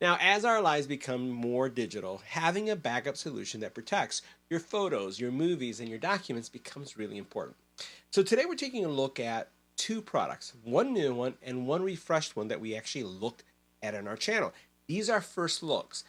Now, as our lives become more digital, having a backup solution that protects your photos, your movies, and your documents becomes really important. So today we're taking a look at two products, one new one and one refreshed one that we actually looked at on our channel. These are first looks.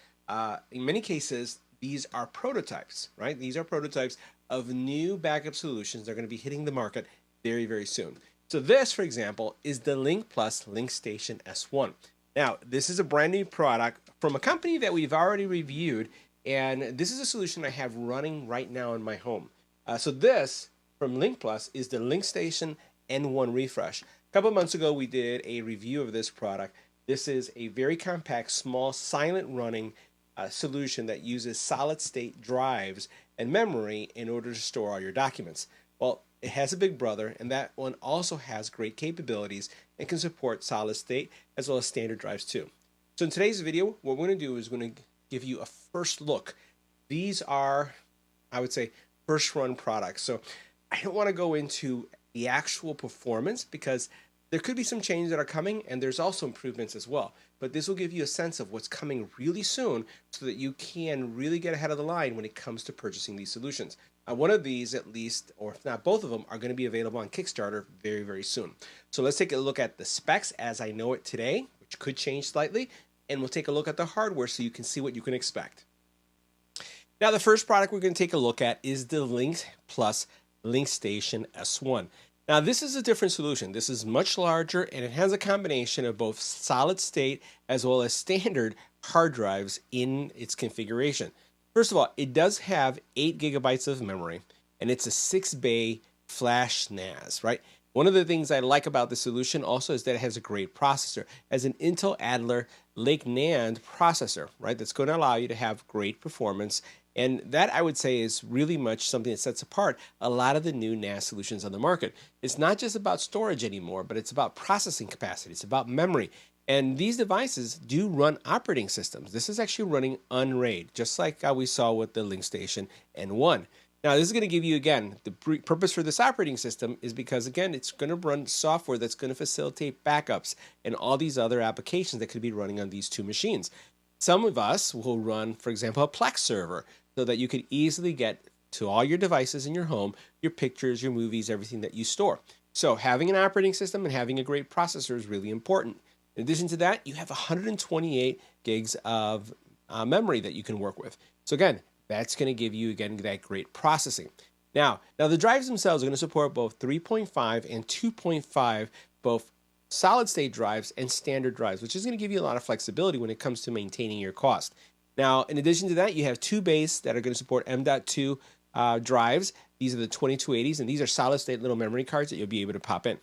In many cases, these are prototypes, right? These are prototypes of new backup solutions that are going to be hitting the market very, very soon. So this, for example, is the LincPlus LinkStation S1. Now, this is a brand new product from a company that we've already reviewed, and this is a solution I have running right now in my home. So this from LincPlus is the LinkStation N1 refresh. A couple of months ago, we did a review of this product. This is a very compact, small, silent running solution that uses solid state drives and memory in order to store all your documents. Well, it has a big brother, and that one also has great capabilities and can support solid state as well as standard drives too. So in today's video, what we're going to do is we're going to give you a first look. These are, I would say, first run products. So I don't want to go into the actual performance because there could be some changes that are coming, and there's also improvements as well. But this will give you a sense of what's coming really soon so that you can really get ahead of the line when it comes to purchasing these solutions. One of these, at least, or if not both of them, are going to be available on Kickstarter very, very soon. So let's take a look at the specs as I know it today, which could change slightly, and we'll take a look at the hardware so you can see what you can expect. Now, the first product we're going to take a look at is the LincPlus LinkStation S1. Now, this is a different solution. This is much larger, and it has a combination of both solid state as well as standard hard drives in its configuration. First of all, it does have 8 gigabytes of memory, and it's a 6-bay flash NAS, right? One of the things I like about the solution also is that it has a great processor. It has an Intel Adler Lake NAND processor, right? That's going to allow you to have great performance. And that, I would say, is really much something that sets apart a lot of the new NAS solutions on the market. It's not just about storage anymore, but it's about processing capacity. It's about memory. And these devices do run operating systems. This is actually running Unraid, just like we saw with the LinkStation N1. Now, this is going to give you, again, the purpose for this operating system is because, again, it's going to run software that's going to facilitate backups and all these other applications that could be running on these two machines. Some of us will run, for example, a Plex server so that you could easily get to all your devices in your home, your pictures, your movies, everything that you store. So having an operating system and having a great processor is really important. In addition to that, you have 128 gigs of memory that you can work with. So again, that's going to give you, again, that great processing. Now the drives themselves are going to support both 3.5 and 2.5, both solid state drives and standard drives, which is going to give you a lot of flexibility when it comes to maintaining your cost. Now, in addition to that, you have 2 bays that are going to support M.2 drives. These are the 2280s, and these are solid state little memory cards that you'll be able to pop in.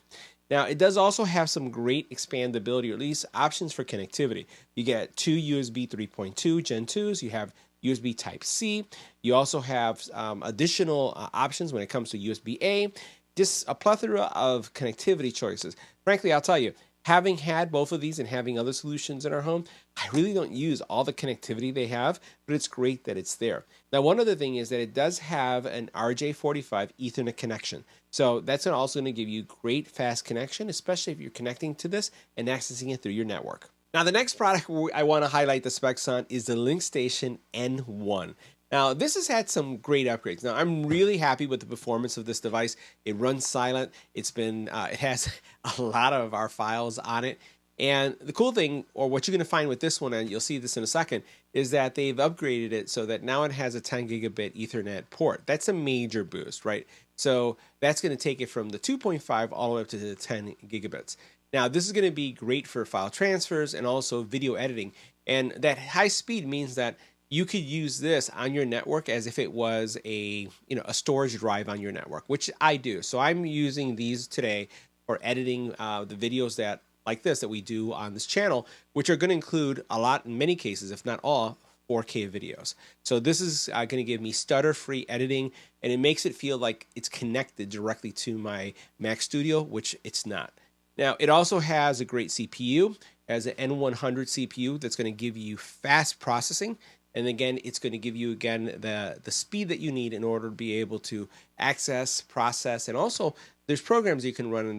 Now, it does also have some great expandability, or at least options for connectivity. You get 2 USB 3.2 Gen 2s. You have USB Type-C. You also have additional options when it comes to USB-A. Just a plethora of connectivity choices. Frankly, I'll tell you, having had both of these and having other solutions in our home, I really don't use all the connectivity they have, but it's great that it's there. Now, one other thing is that it does have an RJ45 Ethernet connection. So that's also going to give you great fast connection, especially if you're connecting to this and accessing it through your network. Now, the next product I want to highlight the specs on is the LinkStation N1. Now, this has had some great upgrades. Now, I'm really happy with the performance of this device. It runs silent. It has a lot of our files on it. And the cool thing, or what you're going to find with this one, and you'll see this in a second, is that they've upgraded it so that now it has a 10 gigabit Ethernet port. That's a major boost, right? So that's going to take it from the 2.5 all the way up to the 10 gigabits. Now, this is going to be great for file transfers and also video editing. And that high speed means that you could use this on your network as if it was a storage drive on your network, which I do. So I'm using these today for editing the videos like this that we do on this channel, which are going to include a lot, in many cases, if not all, 4K videos. So this is going to give me stutter-free editing, and it makes it feel like it's connected directly to my Mac Studio, which it's not. Now, it also has a great CPU, as an N100 CPU that's going to give you fast processing. And again, it's going to give you again the speed that you need in order to be able to access, process, and also there's programs you can run on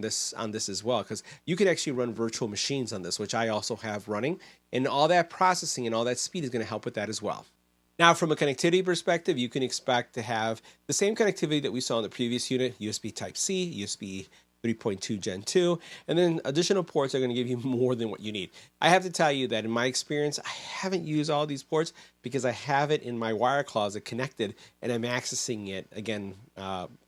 this as well, because you can actually run virtual machines on this, which I also have running, and all that processing and all that speed is going to help with that as well. Now, from a connectivity perspective, you can expect to have the same connectivity that we saw in the previous unit: USB Type-C, USB 3.2 Gen 2, and then additional ports are going to give you more than what you need. I have to tell you that in my experience, I haven't used all these ports because I have it in my wire closet connected, and I'm accessing it again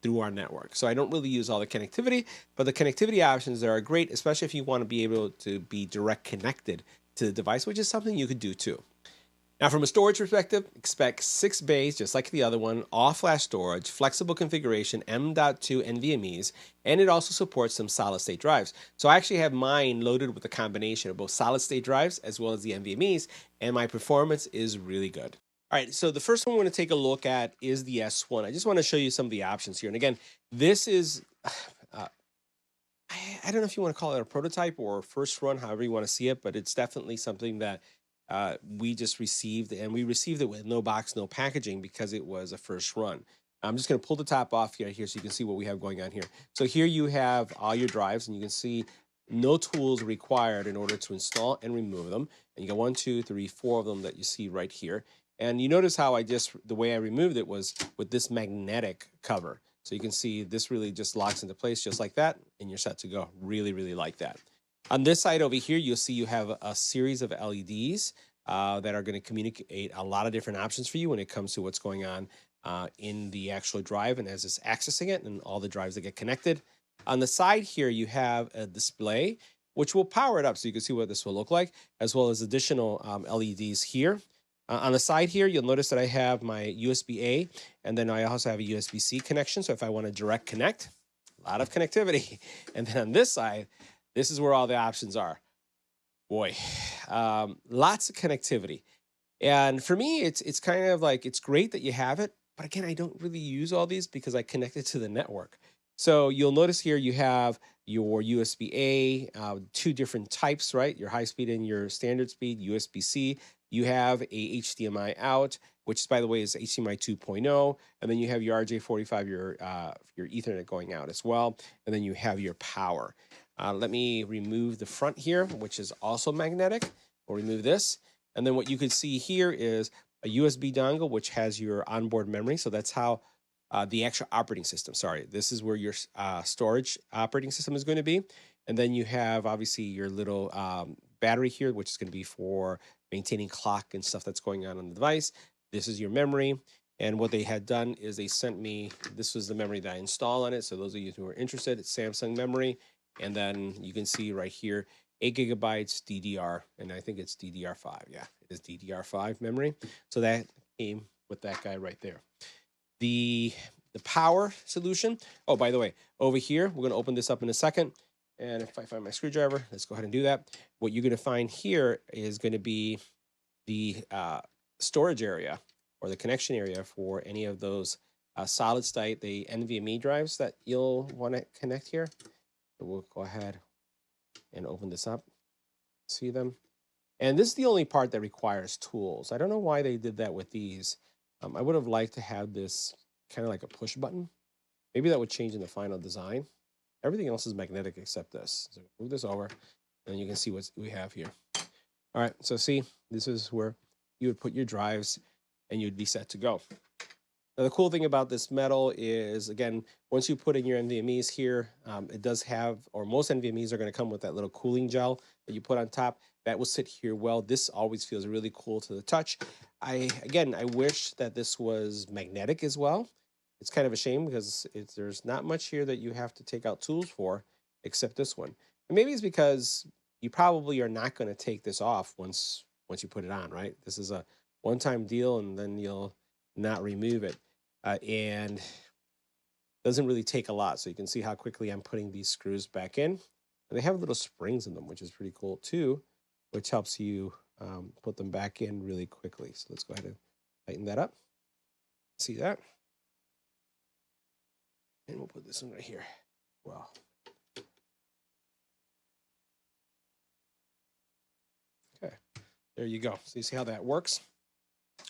through our network. So I don't really use all the connectivity, but the connectivity options there are great, especially if you want to be able to be direct connected to the device, which is something you could do too. Now, from a storage perspective, expect 6 bays, just like the other one, all flash storage, flexible configuration, M.2 NVMe's, and it also supports some solid-state drives. So I actually have mine loaded with a combination of both solid-state drives as well as the NVMe's, and my performance is really good. All right, so the first one we're going to take a look at is the S1. I just want to show you some of the options here. And again, this is, I don't know if you want to call it a prototype or a first run, however you want to see it, but it's definitely something that we just received, and we received it with no box, no packaging, because it was a first run. I'm just going to pull the top off here so you can see what we have going on here. So here you have all your drives, and you can see no tools required in order to install and remove them. And you got 1, 2, 3, 4 of them that you see right here. And you notice how the way I removed it was with this magnetic cover. So you can see this really just locks into place just like that, and you're set to go. Really, really like that. On this side over here, you'll see you have a series of LEDs that are going to communicate a lot of different options for you when it comes to what's going on in the actual drive and as it's accessing it and all the drives that get connected. On the side here, you have a display, which will power it up so you can see what this will look like, as well as additional LEDs here. On the side here, you'll notice that I have my USB-A, and then I also have a USB-C connection. So if I want to direct connect, a lot of connectivity. And then on this side, this is where all the options are. Boy, lots of connectivity. And for me, it's kind of like, it's great that you have it, but again, I don't really use all these because I connect it to the network. So you'll notice here you have your USB-A, 2 different types, right? Your high speed and your standard speed, USB-C. You have a HDMI out, which by the way is HDMI 2.0, and then you have your RJ45, your Ethernet going out as well, and then you have your power. Let me remove the front here, which is also magnetic. We'll remove this. And then what you can see here is a USB dongle, which has your onboard memory. So that's how the actual operating system, this is where your storage operating system is going to be. And then you have obviously your little battery here, which is going to be for maintaining clock and stuff that's going on the device. This is your memory. And what they had done is they sent me, this was the memory that I installed on it. So those of you who are interested, it's Samsung memory. And then you can see right here, 8 gigabytes DDR, and I think it's DDR5. Yeah, it is DDR5 memory. So that came with that guy right there. The power solution. Oh, by the way, over here, we're going to open this up in a second. And if I find my screwdriver, let's go ahead and do that. What you're going to find here is going to be the storage area or the connection area for any of those solid state, the NVMe drives that you'll want to connect here. So we'll go ahead and open this up. See them? And this is the only part that requires tools. I don't know why they did that with these. I would have liked to have this kind of like a push button. Maybe that would change in the final design. Everything else is magnetic except this. So move this over, and you can see what we have here. All right, so see, this is where you would put your drives, and you'd be set to go. Now, the cool thing about this metal is, again, once you put in your NVMe's here, it does have, or most NVMe's are going to come with that little cooling gel that you put on top. That will sit here well. This always feels really cool to the touch. I wish that this was magnetic as well. It's kind of a shame because there's not much here that you have to take out tools for except this one. And maybe it's because you probably are not going to take this off once you put it on, right? This is a one-time deal, and then you'll not remove it. And doesn't really take a lot. So you can see how quickly I'm putting these screws back in. And they have little springs in them, which is pretty cool too, which helps you put them back in really quickly. So let's go ahead and tighten that up. See that? And we'll put this one right here. Wow. Okay, there you go. So you see how that works?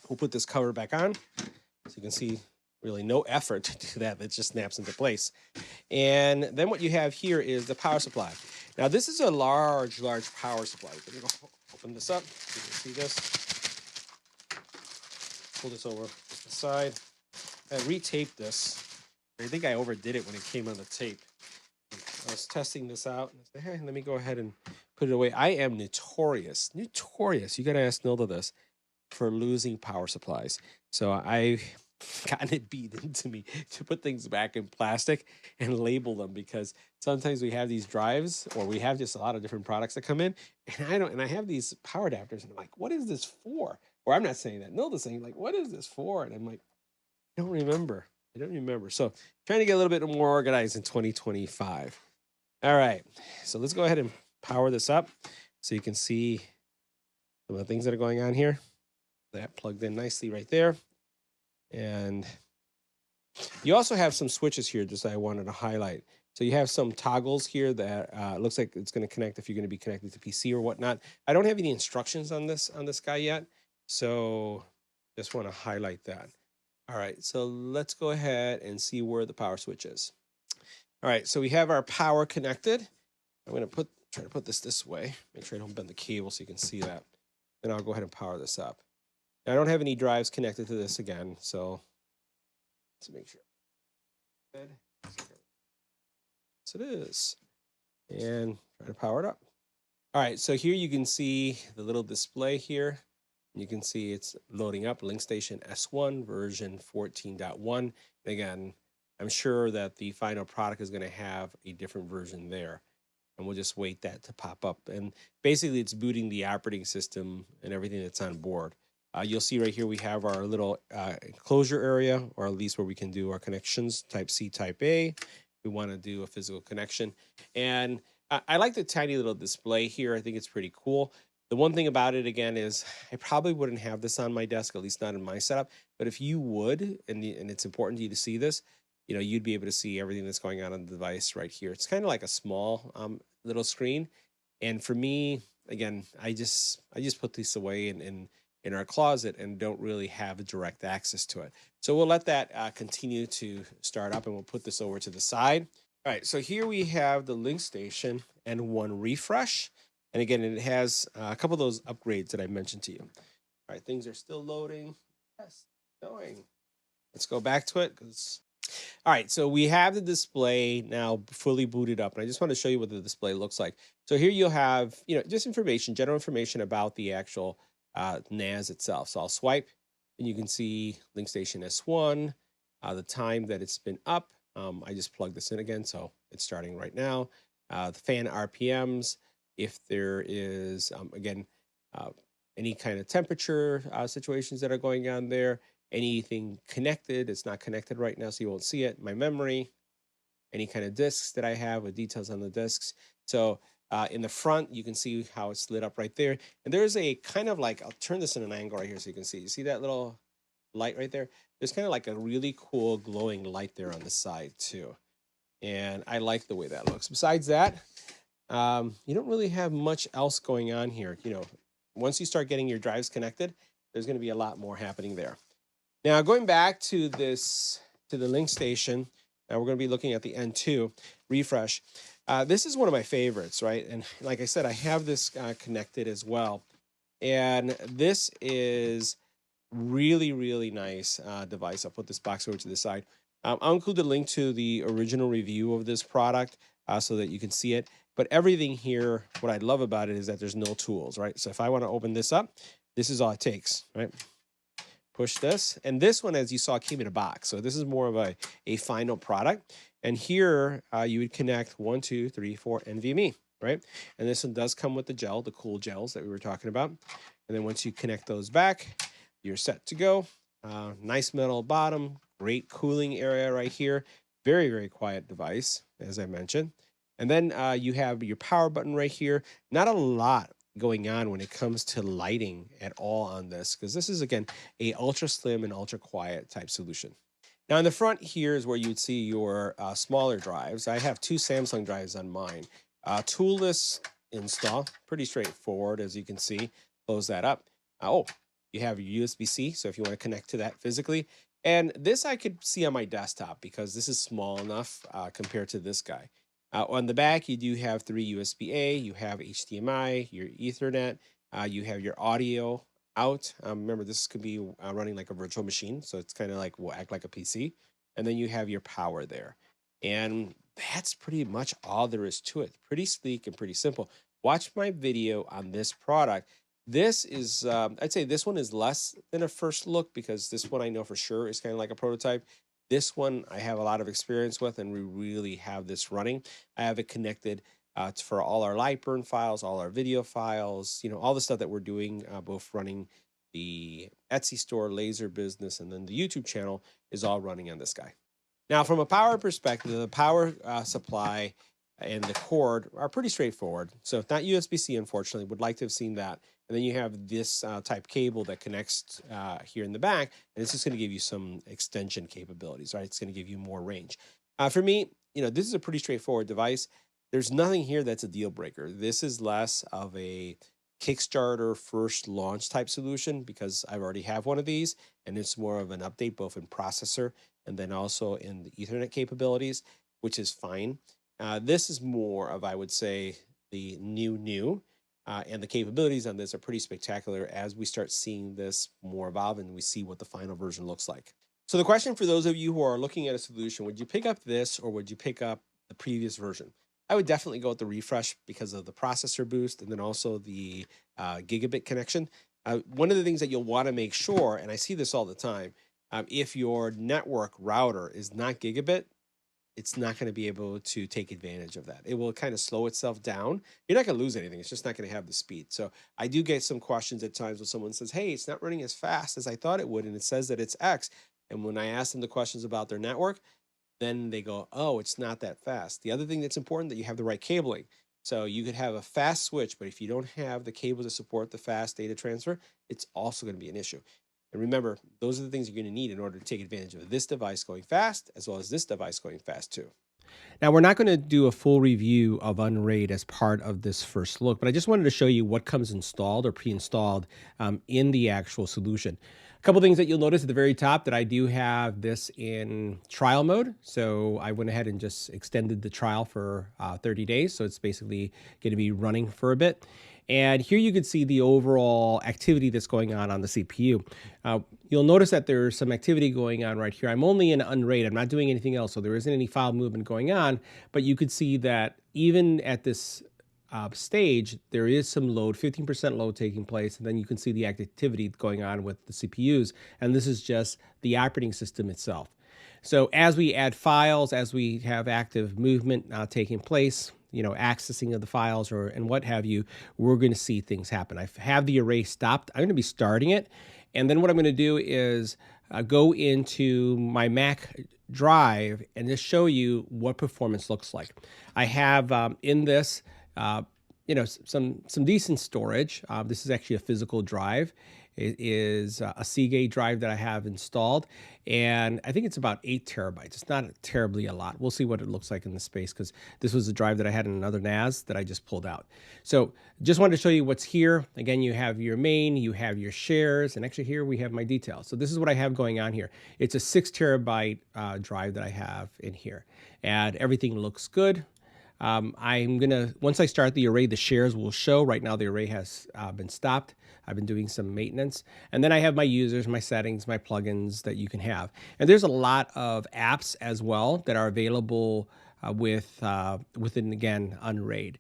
We'll put this cover back on. So you can see really no effort to do that. It just snaps into place. And then what you have here is the power supply. Now this is a large power supply. Let me go open this up. You can see this. Pull this over to the side. I retaped this. I think I overdid it when it came on the tape. I was testing this out. And I said, hey, let me go ahead and put it away. I am notorious. You got to ask Nilda this, for losing power supplies. So I've gotten it beat into me to put things back in plastic and label them, because sometimes we have these drives, or we have just a lot of different products that come in, and I have these power adapters, and I'm like, what is this for? Or I'm not saying that. Nilda's saying, like, what is this for? And I'm like, I don't remember. So trying to get a little bit more organized in 2025. All right. So let's go ahead and power this up so you can see some of the things that are going on here. That plugged in nicely right there. And you also have some switches here just I wanted to highlight. So you have some toggles here that looks like it's going to connect if you're going to be connected to PC or whatnot. I don't have any instructions on this guy yet, so just want to highlight that. All right, so let's go ahead and see where the power switch is. All right, so we have our power connected. I'm going to try to put this way, make sure I don't bend the cable so you can see that. Then I'll go ahead and power this up. Now, I don't have any drives connected to this again, so let's make sure. Good. Yes, it is. And try to power it up. All right, so here you can see the little display here. You can see it's loading up LinkStation S1 version 14.1. Again, I'm sure that the final product is going to have a different version there, and we'll just wait that to pop up. And basically, it's booting the operating system and everything that's on board. You'll see right here we have our little enclosure area, or at least where we can do our connections, type C, type A. We want to do a physical connection. And I like the tiny little display here. I think it's pretty cool. The one thing about it, again, is I probably wouldn't have this on my desk, at least not in my setup. But if you would, and it's important to you to see this, you'd be able to see everything that's going on the device right here. It's kind of like a small little screen. And for me, again, I just put this away in our closet and don't really have direct access to it. So we'll let that continue to start up, and we'll put this over to the side. All right, so here we have the LinkStation N1 refresh. And again, it has a couple of those upgrades that I mentioned to you. All right, things are still loading. Yes, going. Let's go back to it. All right, so we have the display now fully booted up, and I just want to show you what the display looks like. So here you'll have, just information, general information about the actual NAS itself. So I'll swipe, and you can see LinkStation S1, the time that it's been up. I just plugged this in again, so it's starting right now. The fan RPMs, if there is, again, any kind of temperature situations that are going on there, anything connected, it's not connected right now, so you won't see it. My memory, any kind of disks that I have with details on the disks. So in the front, you can see how it's lit up right there. And there's a kind of like, I'll turn this in an angle right here so you can see. You see that little light right there? There's kind of like a really cool glowing light there on the side too. And I like the way that looks. Besides that, you don't really have much else going on here. Once you start getting your drives connected, there's going to be a lot more happening there. Now, going back to the LinkStation, now we're going to be looking at the N2 refresh. This is one of my favorites, right? And like I said, I have this connected as well. And this is really, really nice device. I'll put this box over to the side. I'll include the link to the original review of this product so that you can see it. But everything here, what I love about it is that there's no tools, right? So if I want to open this up, this is all it takes, right? Push this. And this one, as you saw, came in a box. So this is more of a final product. And here you would connect 1, 2, 3, 4 NVMe, right? And this one does come with the gel, the cool gels that we were talking about. And then once you connect those back, you're set to go. Nice metal bottom, great cooling area right here. Very, very quiet device, as I mentioned. And then you have your power button right here. Not a lot going on when it comes to lighting at all on this, because this is, again, a ultra slim and ultra quiet type solution. Now in the front here is where you would see your smaller drives. I have 2 Samsung drives on mine. Toolless install, pretty straightforward, as you can see. Close that up. Oh, You have your USB-C, so if you want to connect to that physically. And this I could see on my desktop because this is small enough compared to this guy. On the back, you do have 3 USB-A, you have HDMI, your Ethernet, you have your audio out. Remember, this could be running like a virtual machine, so it's kind of like will act like a PC. And then you have your power there. And that's pretty much all there is to it. Pretty sleek and pretty simple. Watch my video on this product. This is, I'd say this one is less than a first look because this one I know for sure is kind of like a prototype. This one I have a lot of experience with, and we really have this running. I have it connected for all our Lightburn files, all our video files, all the stuff that we're doing, both running the Etsy store, laser business, and then the YouTube channel is all running on this guy. Now, from a power perspective, the power supply and the cord are pretty straightforward. So it's not USB-C, unfortunately. Would like to have seen that. And then you have this type cable that connects here in the back, and it's just going to give you some extension capabilities, right? It's going to give you more range. For me, this is a pretty straightforward device. There's nothing here that's a deal breaker. This is less of a Kickstarter first launch type solution because I already have one of these, and it's more of an update both in processor and then also in the Ethernet capabilities, which is fine. This is more of, I would say, the new, and the capabilities on this are pretty spectacular as we start seeing this more evolve and we see what the final version looks like. So the question for those of you who are looking at a solution, would you pick up this or would you pick up the previous version? I would definitely go with the refresh because of the processor boost and then also the gigabit connection. One of the things that you'll want to make sure, and I see this all the time, if your network router is not gigabit, it's not going to be able to take advantage of that. It will kind of slow itself down. You're not going to lose anything. It's just not going to have the speed. So I do get some questions at times when someone says, hey, it's not running as fast as I thought it would, and it says that it's X. And when I ask them the questions about their network, then they go, oh, it's not that fast. The other thing that's important that you have the right cabling. So you could have a fast switch, but if you don't have the cable to support the fast data transfer, it's also going to be an issue. And remember, those are the things you're going to need in order to take advantage of this device going fast, as well as this device going fast too. Now, we're not going to do a full review of Unraid as part of this first look, but I just wanted to show you what comes installed or pre-installed in the actual solution. A couple things that you'll notice at the very top that I do have this in trial mode. So I went ahead and just extended the trial for 30 days. So it's basically going to be running for a bit. And here you can see the overall activity that's going on the CPU. You'll notice that there's some activity going on right here. I'm only in Unraid. I'm not doing anything else, so there isn't any file movement going on. But you could see that even at this stage, there is some load, 15% load taking place, and then you can see the activity going on with the CPUs. And this is just the operating system itself. So as we add files, as we have active movement taking place, accessing of the files and what have you, we're going to see things happen. I have the array stopped. I'm going to be starting it. And then what I'm going to do is go into my Mac drive and just show you what performance looks like. I have in this, some decent storage. This is actually a physical drive. It is a Seagate drive that I have installed, and I think it's about 8 terabytes. It's not terribly a lot. We'll see what it looks like in the space because this was a drive that I had in another NAS that I just pulled out. So just wanted to show you what's here. Again, you have your main, you have your shares, and actually here we have my details. So this is what I have going on here. It's a 6 terabyte drive that I have in here, and everything looks good. I'm gonna, once I start the array, the shares will show. Right now the array has been stopped. I've been doing some maintenance. And then I have my users, my settings, my plugins that you can have. And there's a lot of apps as well that are available within, again, Unraid.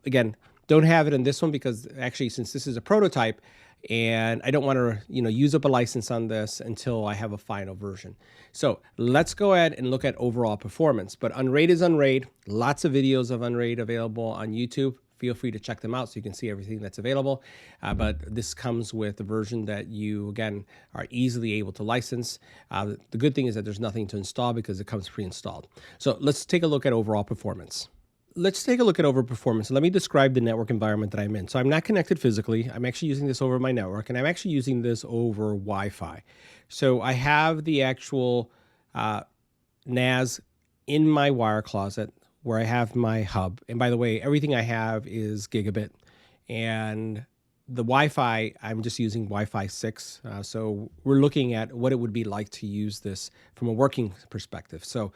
Again, don't have it in this one because actually since this is a prototype, and I don't want to, use up a license on this until I have a final version. So let's go ahead and look at overall performance. But Unraid is Unraid. Lots of videos of Unraid available on YouTube. Feel free to check them out so you can see everything that's available. But this comes with a version that you, again, are easily able to license. The good thing is that there's nothing to install because it comes pre-installed. So let's take a look at overall performance. Let's take a look at over performance. Let me describe the network environment that I'm in. So I'm not connected physically. I'm actually using this over my network, and I'm actually using this over Wi-Fi. So I have the actual NAS in my wire closet where I have my hub. And by the way, everything I have is gigabit. And the Wi-Fi, I'm just using Wi-Fi 6. So we're looking at what it would be like to use this from a working perspective. So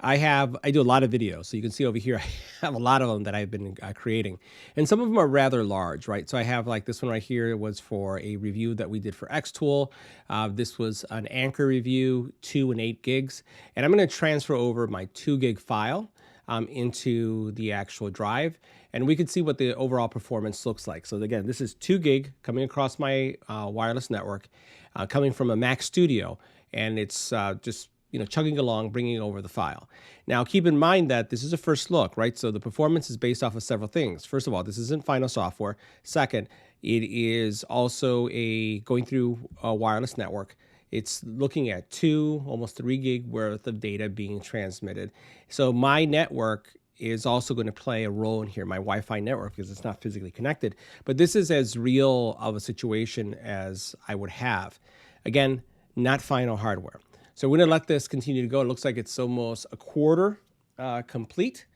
I do a lot of videos. So you can see over here, I have a lot of them that I've been creating. And some of them are rather large, right? So I have like this one right here was for a review that we did for Xtool. This was an Anchor review, 2 and 8 gigs. And I'm going to transfer over my 2 gig file into the actual drive. And we could see what the overall performance looks like. So again, this is 2 gig coming across my wireless network, coming from a Mac Studio. And it's just chugging along, bringing over the file. Now, keep in mind that this is a first look, right? So the performance is based off of several things. First of all, this isn't final software. Second, it is also going through a wireless network. It's looking at 2, almost 3 gig worth of data being transmitted. So my network is also going to play a role in here, my Wi-Fi network, because it's not physically connected. But this is as real of a situation as I would have. Again, not final hardware. So we're going to let this continue to go. It looks like it's almost a quarter complete.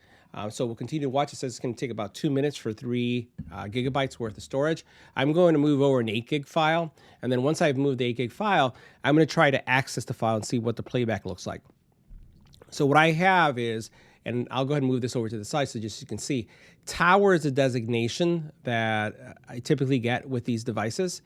So we'll continue to watch. It says it's going to take about 2 minutes for 3 gigabytes worth of storage. I'm going to move over an 8 gig file. And then once I've moved the 8 gig file, I'm going to try to access the file and see what the playback looks like. So what I have is, and I'll go ahead and move this over to the side so just so you can see, tower is a designation that I typically get with these devices.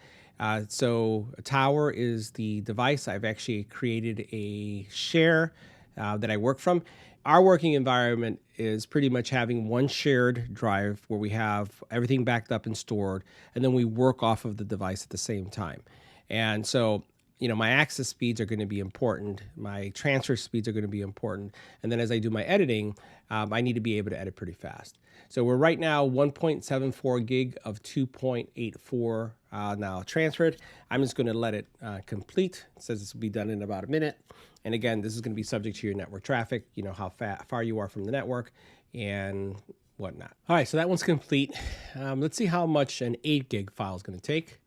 So a tower is the device. I've actually created a share that I work from. Our working environment is pretty much having one shared drive where we have everything backed up and stored, and then we work off of the device at the same time. And so, my access speeds are going to be important. My transfer speeds are going to be important. And then as I do my editing, I need to be able to edit pretty fast. So we're right now 1.74 gig of 2.84 now transferred. I'm just going to let it complete. It says this will be done in about a minute. And again, this is going to be subject to your network traffic, how far you are from the network and whatnot. All right, so that one's complete. Let's see how much an 8 gig file is going to take.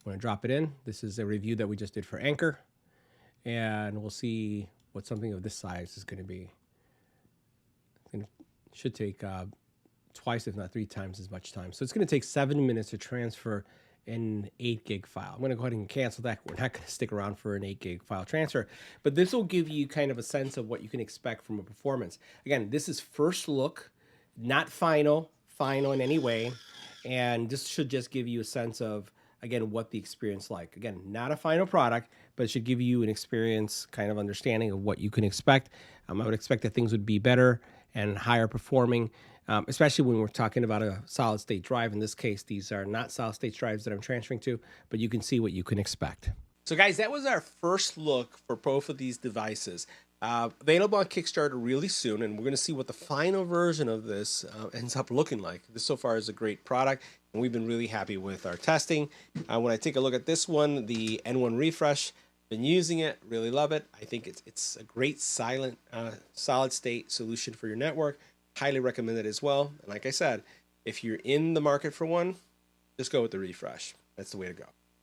I'm going to drop it in. This is a review that we just did for Anchor. And we'll see what something of this size is going to be. It should take twice, if not 3 times as much time. So it's going to take 7 minutes to transfer an 8 gig file. I'm going to go ahead and cancel that. We're not going to stick around for an 8 gig file transfer. But this will give you kind of a sense of what you can expect from a performance. Again, this is first look, not final in any way. And this should just give you a sense of, again, what the experience like. Again, not a final product, but it should give you an experience kind of understanding of what you can expect. I would expect that things would be better and higher performing, especially when we're talking about a solid state drive. In this case, these are not solid state drives that I'm transferring to, but you can see what you can expect. So guys, that was our first look for both of these devices. Available on Kickstarter really soon, and we're going to see what the final version of this ends up looking like. This so far is a great product, and we've been really happy with our testing. When I take a look at this one, the N1 refresh, been using it, really love it. I think it's a great solid state solution for your network. Highly recommend it as well. And like I said, if you're in the market for one, just go with the refresh. That's the way to go.